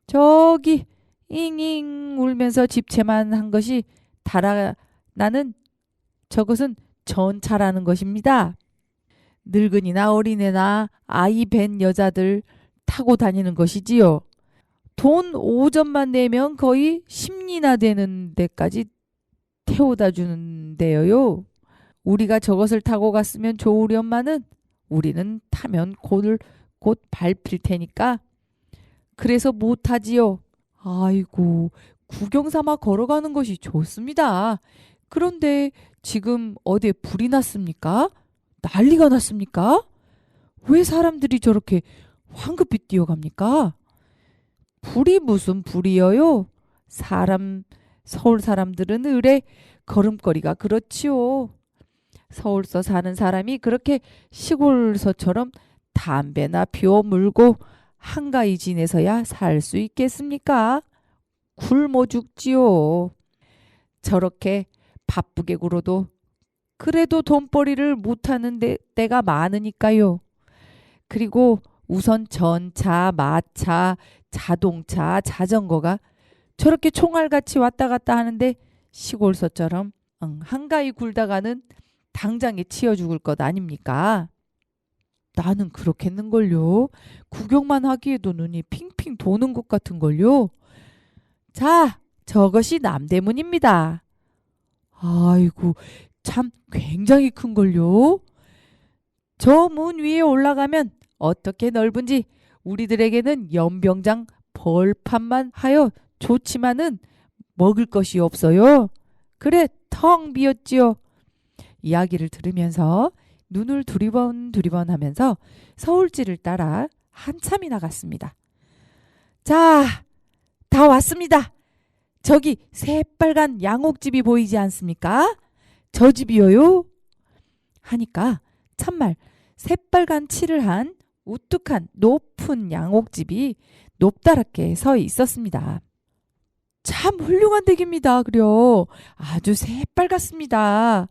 [SPEAKER 1] 저기 잉잉 울면서 집채만 한 것이 달아나는 저것은 전차라는 것입니다. 늙은이나 어린애나 아이 벤 여자들 타고 다니는 것이지요. 돈 5전만 내면 거의 10리나 되는 데까지 태워다 주는데요. 우리가 저것을 타고 갔으면 좋으련마는 우리는 타면 곧 밟힐 테니까 그래서 못하지요. 아이고, 구경 삼아 걸어가는 것이 좋습니다. 그런데 지금 어디에 불이 났습니까? 난리가 났습니까? 왜 사람들이 저렇게 황급히 뛰어갑니까? 불이 무슨 불이여요? 서울 사람들은 의뢰 걸음걸이가 그렇지요. 서울서 사는 사람이 그렇게 시골서처럼 담배나 피워 물고 한가히 지내서야 살 수 있겠습니까? 굶어 죽지요. 저렇게 바쁘게 굴어도 그래도 돈벌이를 못하는 때가 많으니까요. 그리고 우선 전차, 마차, 자동차, 자전거가 저렇게 총알같이 왔다 갔다 하는데 시골서처럼 한가히 굴다가는 당장에 치여 죽을 것 아닙니까? 나는 그렇겠는걸요. 구경만 하기에도 눈이 핑핑 도는 것 같은걸요. 자, 저것이 남대문입니다. 아이고, 참 굉장히 큰걸요. 저 문 위에 올라가면 어떻게 넓은지 우리들에게는 연병장 벌판만 하여 좋지만은 먹을 것이 없어요. 그래, 텅 비었지요. 이야기를 들으면서 눈을 두리번 하면서 서울지를 따라 한참이 나갔습니다. 자, 다 왔습니다. 저기 새빨간 양옥집이 보이지 않습니까? 저 집이요. 하니까 참말 새빨간 칠을 한 우뚝한 높은 양옥집이 높다랗게 서 있었습니다. 참 훌륭한 댁입니다. 그려 아주 새빨갛습니다.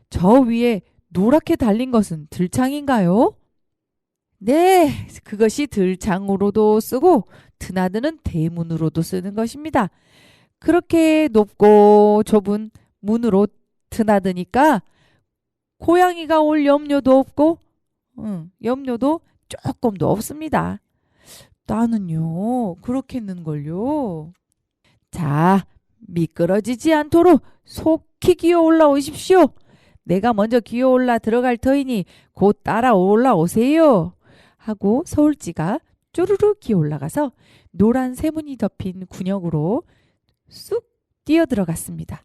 [SPEAKER 1] 저 위에 노랗게 달린 것은 들창인가요? 네, 그것이 들창으로도 쓰고 드나드는 대문으로도 쓰는 것입니다. 그렇게 높고 좁은 문으로 드나드니까 고양이가 올 염려도 없고 염려도 조금도 없습니다. 나는요 그렇겠는걸요. 자, 미끄러지지 않도록 속히 기어 올라오십시오. 내가 먼저 기어 올라 들어갈 터이니 곧 따라 올라오세요. 하고 서울지가 쪼르르 기어 올라가서 노란 세문이 덮인 군역으로 쑥 뛰어 들어갔습니다.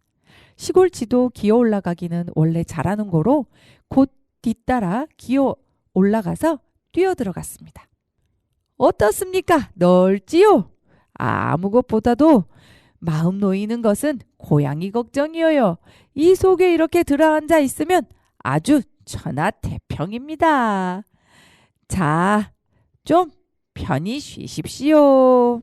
[SPEAKER 1] 시골지도 기어 올라가기는 원래 잘하는 거로 곧 뒤따라 기어 올라가서 뛰어 들어갔습니다. 어떻습니까? 넓지요? 아무 것보다도 마음 놓이는 것은 고양이 걱정이어요. 이 속에 이렇게 들어앉아 있으면 아주 천하태평입니다. 자, 좀 편히 쉬십시오.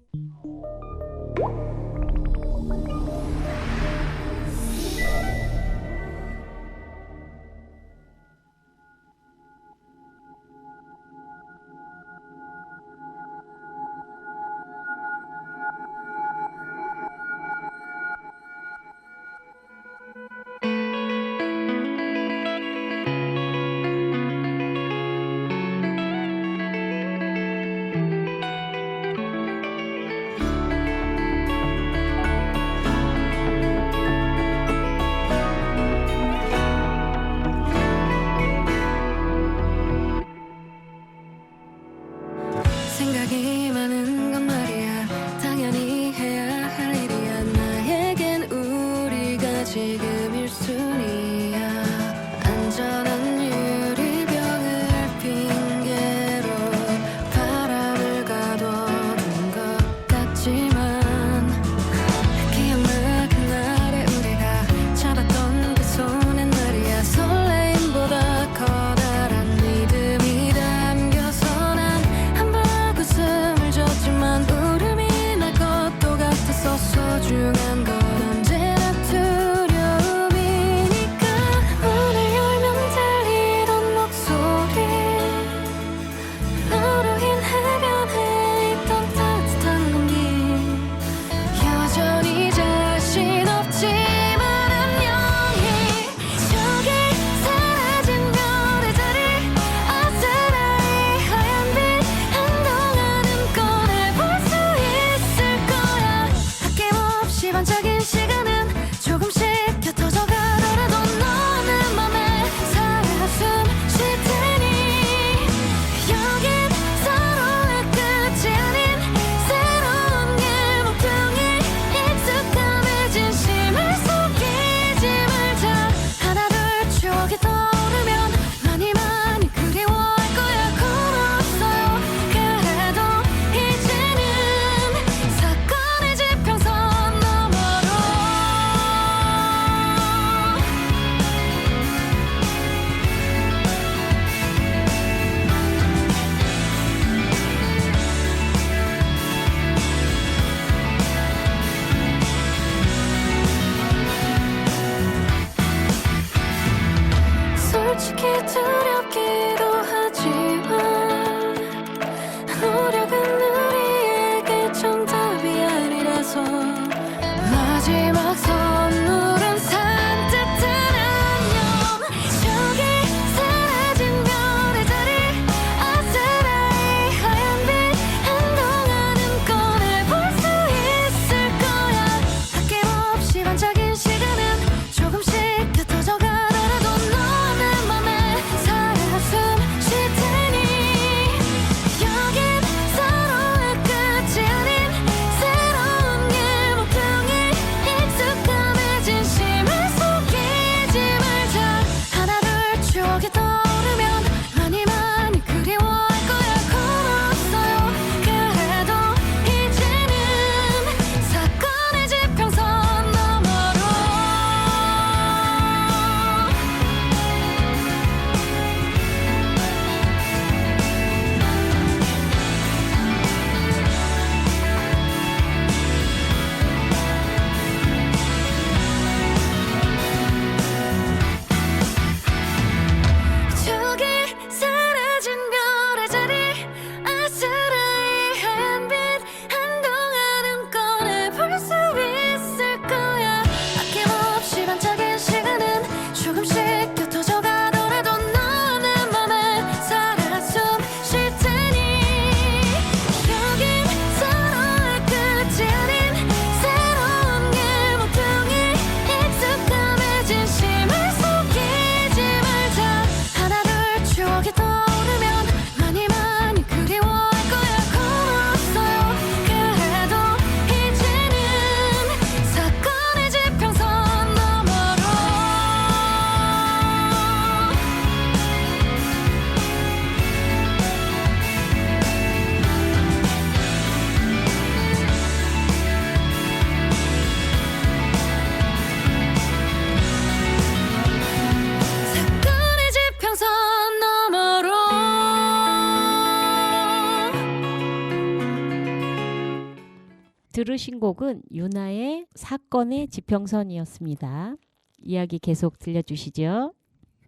[SPEAKER 2] 들으신 곡은 유나의 사건의 지평선이었습니다. 이야기 계속 들려주시죠.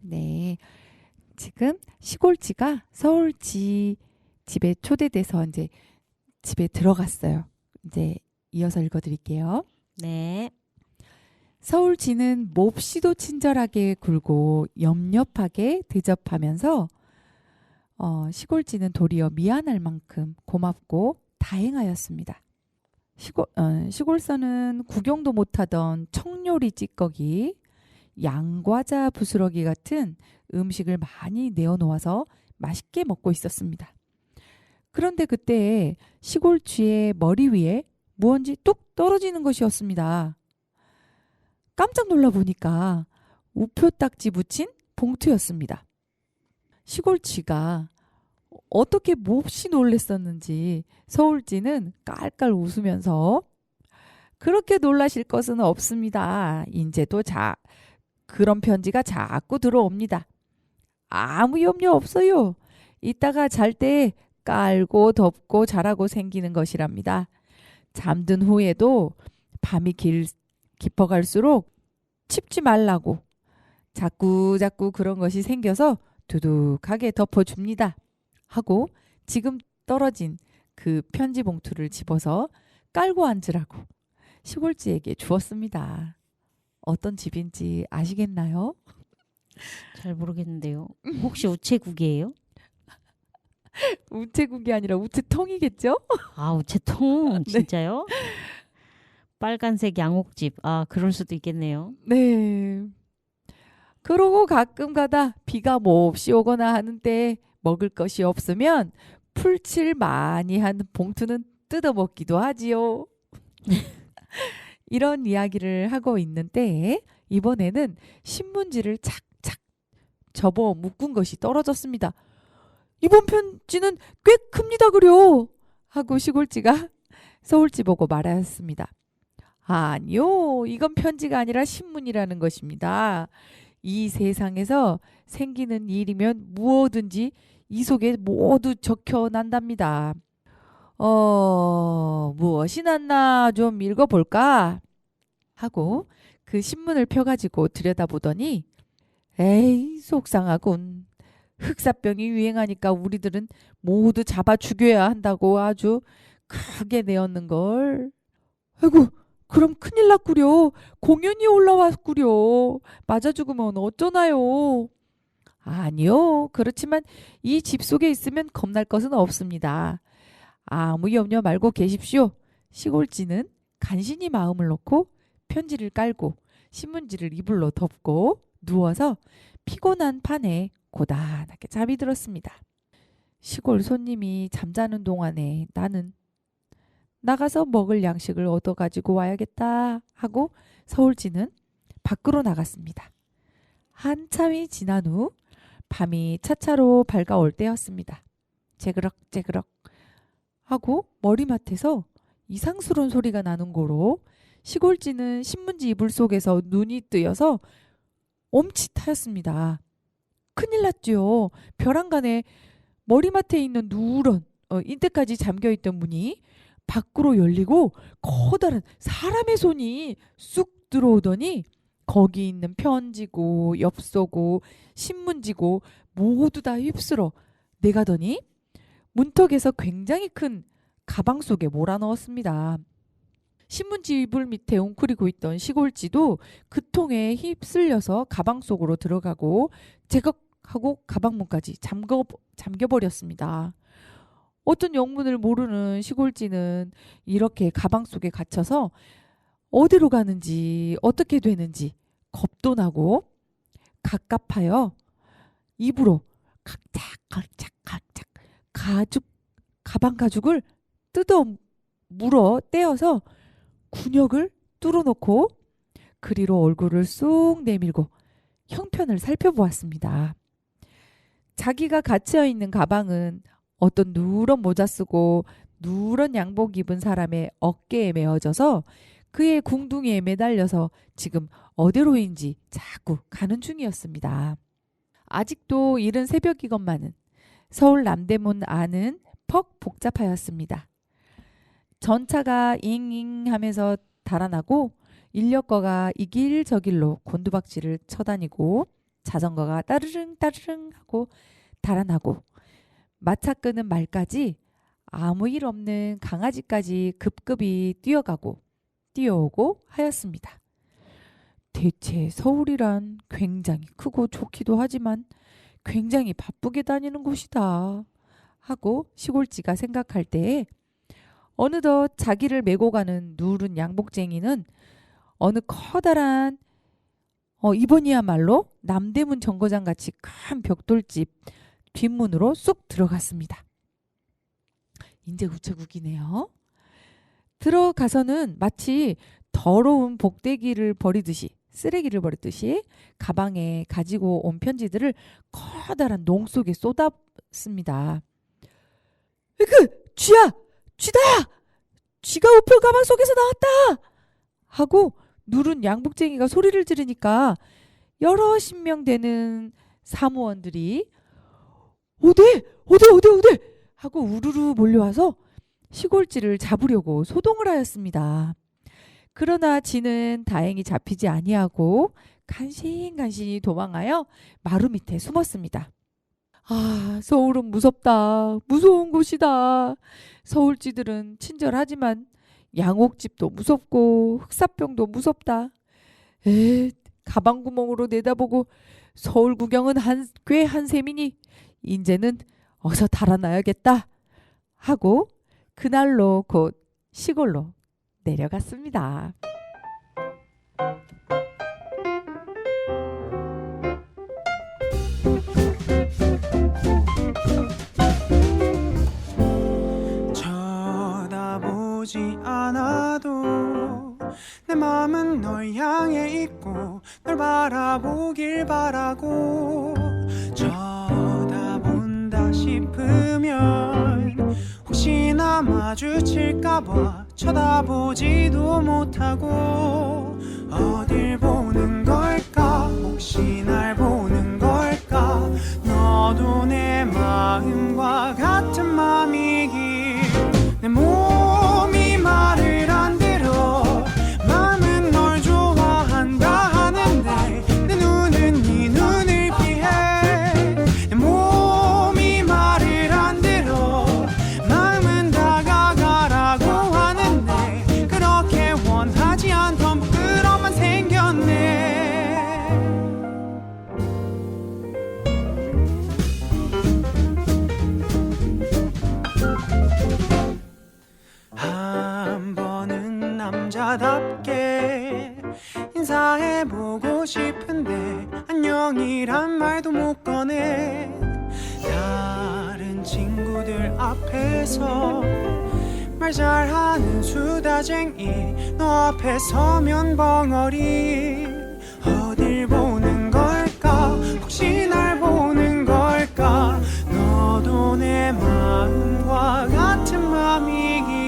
[SPEAKER 1] 네. 지금 시골지가 서울지 집에 초대돼서 이제 집에 들어갔어요. 이제 이어서 읽어드릴게요.
[SPEAKER 2] 네.
[SPEAKER 1] 서울지는 몹시도 친절하게 굴고 엽렵하게 대접하면서 시골지는 도리어 미안할 만큼 고맙고 다행하였습니다. 시골서는 구경도 못하던 청요리 찌꺼기, 양과자 부스러기 같은 음식을 많이 내어놓아서 맛있게 먹고 있었습니다. 그런데 그때 시골쥐의 머리 위에 무언지 뚝 떨어지는 것이었습니다. 깜짝 놀라 보니까 우표 딱지 붙인 봉투였습니다. 시골쥐가 어떻게 몹시 놀랬었는지 서울쥐는 깔깔 웃으면서 그렇게 놀라실 것은 없습니다. 인제도 그런 편지가 자꾸 들어옵니다. 아무 염려 없어요. 이따가 잘 때 깔고 덮고 자라고 생기는 것이랍니다. 잠든 후에도 밤이 깊어갈수록 칩지 말라고 자꾸 그런 것이 생겨서 두둑하게 덮어줍니다. 하고 지금 떨어진 그 편지 봉투를 집어서 깔고 앉으라고 시골쥐에게 주었습니다. 어떤 집인지 아시겠나요?
[SPEAKER 2] 잘 모르겠는데요. 혹시 우체국이에요?
[SPEAKER 1] 우체국이 아니라 우체통이겠죠?
[SPEAKER 2] 아, 우체통.
[SPEAKER 1] 네.
[SPEAKER 2] 진짜요? 빨간색 양옥집. 아, 그럴 수도 있겠네요.
[SPEAKER 1] 네. 그러고 가끔 가다 비가 몹시 오거나 하는 때 먹을 것이 없으면 풀칠 많이 한 봉투는 뜯어먹기도 하지요. 이런 이야기를 하고 있는 때에 이번에는 신문지를 착착 접어 묶은 것이 떨어졌습니다. 이번 편지는 꽤 큽니다 그려 하고 시골쥐가 서울쥐 보고 말하였습니다. 아니요, 이건 편지가 아니라 신문이라는 것입니다. 이 세상에서 생기는 일이면 무엇든지 이 속에 모두 적혀 난답니다. 무엇이 났나 좀 읽어볼까? 하고 그 신문을 펴가지고 들여다보더니 에이 속상하군. 흑사병이 유행하니까 우리들은 모두 잡아 죽여야 한다고 아주 크게 내었는걸. 아이고 그럼 큰일 났구려. 공연이 올라왔구려. 맞아 죽으면 어쩌나요? 아니요. 그렇지만 이 집 속에 있으면 겁날 것은 없습니다. 아무 염려 말고 계십시오. 시골쥐는 간신히 마음을 놓고 편지를 깔고 신문지를 이불로 덮고 누워서 피곤한 판에 고단하게 잠이 들었습니다. 시골 손님이 잠자는 동안에 나는 나가서 먹을 양식을 얻어 가지고 와야겠다 하고 서울쥐는 밖으로 나갔습니다. 한참이 지난 후 밤이 차차로 밝아올 때였습니다. 재그럭 하고 머리맡에서 이상스러운 소리가 나는 고로 시골쥐는 신문지 이불 속에서 눈이 뜨여서 엄칫하였습니다. 큰일 났지요. 벼랑간에 머리맡에 있는 누런 이때까지 잠겨있던 문이 밖으로 열리고 커다란 사람의 손이 쑥 들어오더니 거기 있는 편지고 엽서고 신문지고 모두 다 휩쓸어 내가더니 문턱에서 굉장히 큰 가방 속에 몰아넣었습니다. 신문지 이불 밑에 웅크리고 있던 시골쥐도 그 통에 휩쓸려서 가방 속으로 들어가고 제걱하고 가방문까지 잠겨버렸습니다. 어떤 영문을 모르는 시골쥐는 이렇게 가방 속에 갇혀서 어디로 가는지 어떻게 되는지 겁도 나고 갑갑하여 입으로 각작 가방 가죽을 뜯어 물어 떼어서 군역을 뚫어놓고 그리로 얼굴을 쑥 내밀고 형편을 살펴보았습니다. 자기가 갇혀있는 가방은 어떤 누런 모자 쓰고 누런 양복 입은 사람의 어깨에 메어져서 그의 궁둥이에 매달려서 지금 어디로인지 자꾸 가는 중이었습니다. 아직도 이른 새벽이건만은 서울 남대문 안은 퍽 복잡하였습니다. 전차가 잉잉 하면서 달아나고 인력거가 이 길 저 길로 곤두박질을 쳐다니고 자전거가 따르릉 따르릉 하고 달아나고 마차 끄는 말까지 아무 일 없는 강아지까지 급급히 뛰어가고 뛰어오고 하였습니다. 대체 서울이란 굉장히 크고 좋기도 하지만 굉장히 바쁘게 다니는 곳이다 하고 시골쥐가 생각할 때에 어느덧 자기를 메고 가는 누른 양복쟁이는 어느 커다란 이번이야말로 남대문 정거장 같이 큰 벽돌집 뒷문으로 쑥 들어갔습니다. 이제 우체국이네요. 들어가서는 마치 더러운 복대기를 버리듯이 쓰레기를 버리듯이 가방에 가지고 온 편지들을 커다란 농 속에 쏟았습니다. 쥐야! 쥐다! 쥐가 우표 가방 속에서 나왔다! 하고 누른 양복쟁이가 소리를 지르니까 여럿 명 되는 사무원들이 어디 하고 우르르 몰려와서 시골쥐를 잡으려고 소동을 하였습니다. 그러나 쥐는 다행히 잡히지 아니하고 간신간신히 도망하여 마루 밑에 숨었습니다. 아, 서울은 무섭다. 무서운 곳이다. 서울쥐들은 친절하지만 양옥집도 무섭고 흑사병도 무섭다. 가방 구멍으로 내다보고 서울 구경은 꽤 한 셈이니 이제는 어서 달아나야겠다 하고 그날로 곧 시골로 내려갔습니다.
[SPEAKER 3] 쳐다보지 않아도 내 맘은 널 향해 있고 널 바라보길 바라고 쳐다본다 싶으면 혹시나 마주칠까봐 쳐다보지도 못하고 어딜 보는 걸까 혹시 날 보는 걸까 너도 내 마음과 같은 맘이길 내 몸이 말을 안 들어 마음은 널 좋아한다 하는데 내 눈은 네 눈을 피해 내 몸이 말을 안 들어 마음은 다가가라고 하는데 그렇게 원하지 않던 부끄러움만 생겼네 한 번은 남자답게 인사해보고 싶은데 안녕이란 말도 못 꺼내 다른 친구들 앞에서 말 잘하는 수다쟁이 너 앞에 서면 벙어리 어딜 보는 걸까 혹시 날 보는 걸까 너도 내 마음과 같은 맘이길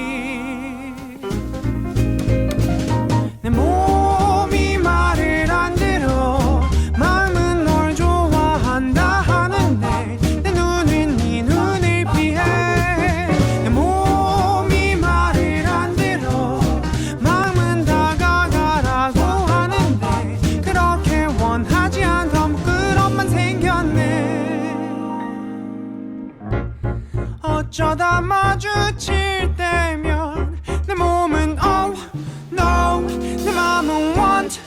[SPEAKER 3] 내 몸이 말을 안 들어 마음은 널 좋아한다 하는데 내 눈은 네 눈을 피해 내 몸이 말을 안 들어 마음은 다가가라고 하는데 그렇게 원하지 않던 부끄러움만 생겼네 어쩌다 마주칠 때면 내 몸은 oh no 내 마음은 want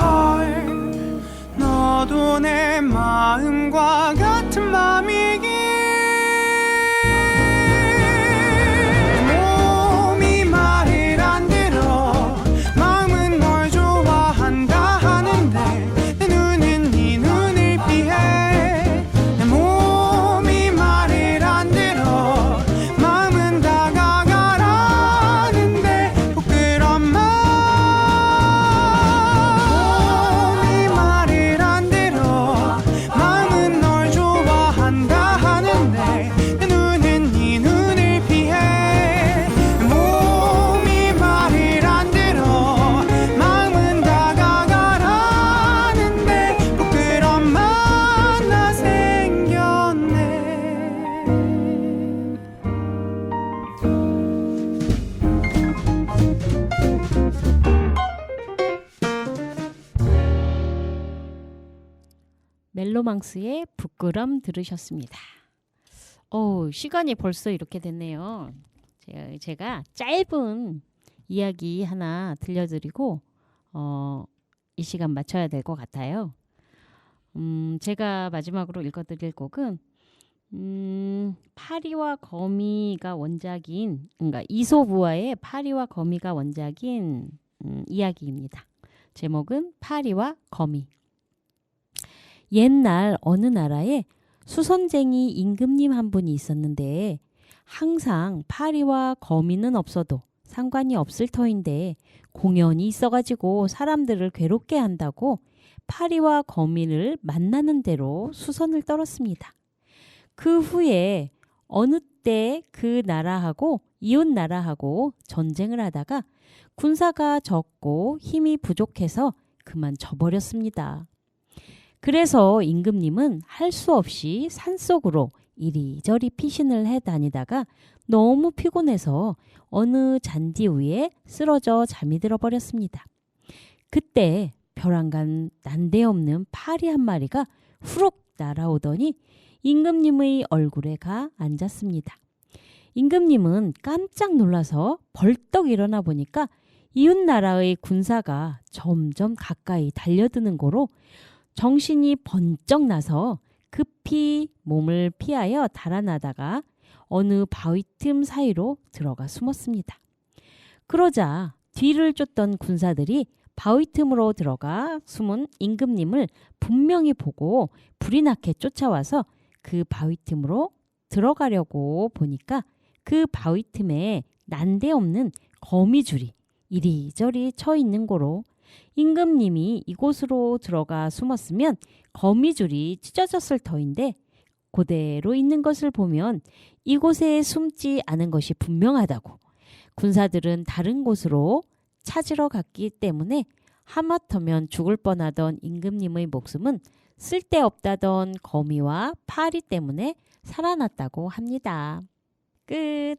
[SPEAKER 3] her 너도 내 마음과 같은 맘이길 내 몸이 말을 안 들어 마음은 널 좋아한다 하는데 내 눈은 네 눈을 피해 내 몸이 말을 안 들어 마음은 다가
[SPEAKER 2] 멜로망스의 부끄럼 들으셨습니다. 시간이 벌써 이렇게 됐네요. 제가 짧은 이야기 하나 들려드리고 이 시간 맞춰야 될 것 같아요. 제가 마지막으로 읽어드릴 곡은 파리와 거미가 원작인, 그러니까 이솝우화의 파리와 거미가 원작인 이야기입니다. 제목은 파리와 거미. 옛날 어느 나라에 수선쟁이 임금님 한 분이 있었는데 항상 파리와 거미는 없어도 상관이 없을 터인데 공연이 있어가지고 사람들을 괴롭게 한다고 파리와 거미를 만나는 대로 수선을 떨었습니다. 그 후에 어느 때 그 나라하고 이웃 나라하고 전쟁을 하다가 군사가 적고 힘이 부족해서 그만 져버렸습니다. 그래서 임금님은 할 수 없이 산속으로 이리저리 피신을 해 다니다가 너무 피곤해서 어느 잔디 위에 쓰러져 잠이 들어버렸습니다. 그때 벼랑간 난데없는 파리 한 마리가 후룩 날아오더니 임금님의 얼굴에 가 앉았습니다. 임금님은 깜짝 놀라서 벌떡 일어나 보니까 이웃 나라의 군사가 점점 가까이 달려드는 거로 정신이 번쩍 나서 급히 몸을 피하여 달아나다가 어느 바위 틈 사이로 들어가 숨었습니다. 그러자 뒤를 쫓던 군사들이 바위 틈으로 들어가 숨은 임금님을 분명히 보고 불이 나게 쫓아와서 그 바위 틈으로 들어가려고 보니까 그 바위 틈에 난데없는 거미줄이 이리저리 쳐 있는 거로 임금님이 이곳으로 들어가 숨었으면 거미줄이 찢어졌을 터인데 그대로 있는 것을 보면 이곳에 숨지 않은 것이 분명하다고 군사들은 다른 곳으로 찾으러 갔기 때문에 하마터면 죽을 뻔하던 임금님의 목숨은 쓸데없다던 거미와 파리 때문에 살아났다고 합니다. 끝.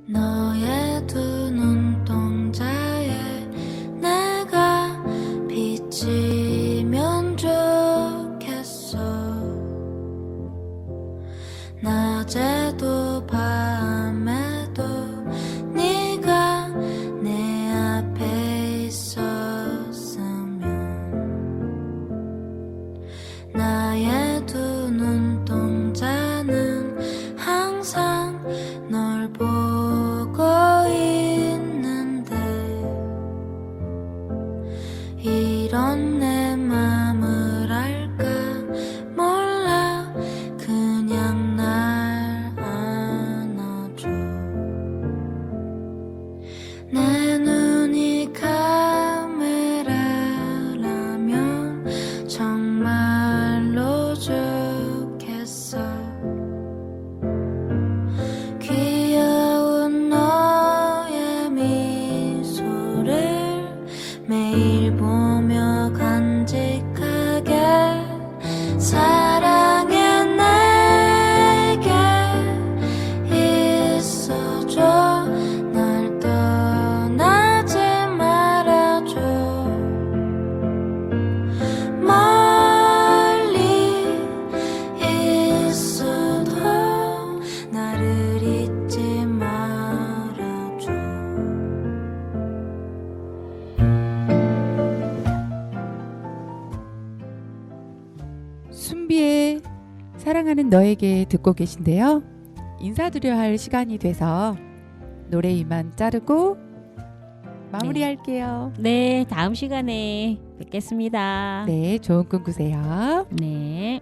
[SPEAKER 4] 너의 두 눈동자에 내가 비치면 좋겠어. 낮에도 밤에도 네가 내 앞에 있었으면. 나의 두 눈동자는 항상 널 보고 있는데 이런 내 맘을 알까 몰라 그냥 날 안아줘. 내 눈이 카메라라면 정말로 좋겠어. 귀여운 너의 미소를 매일 보며 간직하게. 사랑해 내게 있어줘. 날 떠나지 말아줘. 멀리 있어도 나를 잊지 말아줘.
[SPEAKER 1] 순비의 사랑하는 너에게 듣고 계신데요. 인사드려야 할 시간이 돼서 노래 이만 자르고 마무리할게요.
[SPEAKER 2] 네, 다음 시간에 뵙겠습니다.
[SPEAKER 1] 네, 좋은 꿈 꾸세요.
[SPEAKER 2] 네.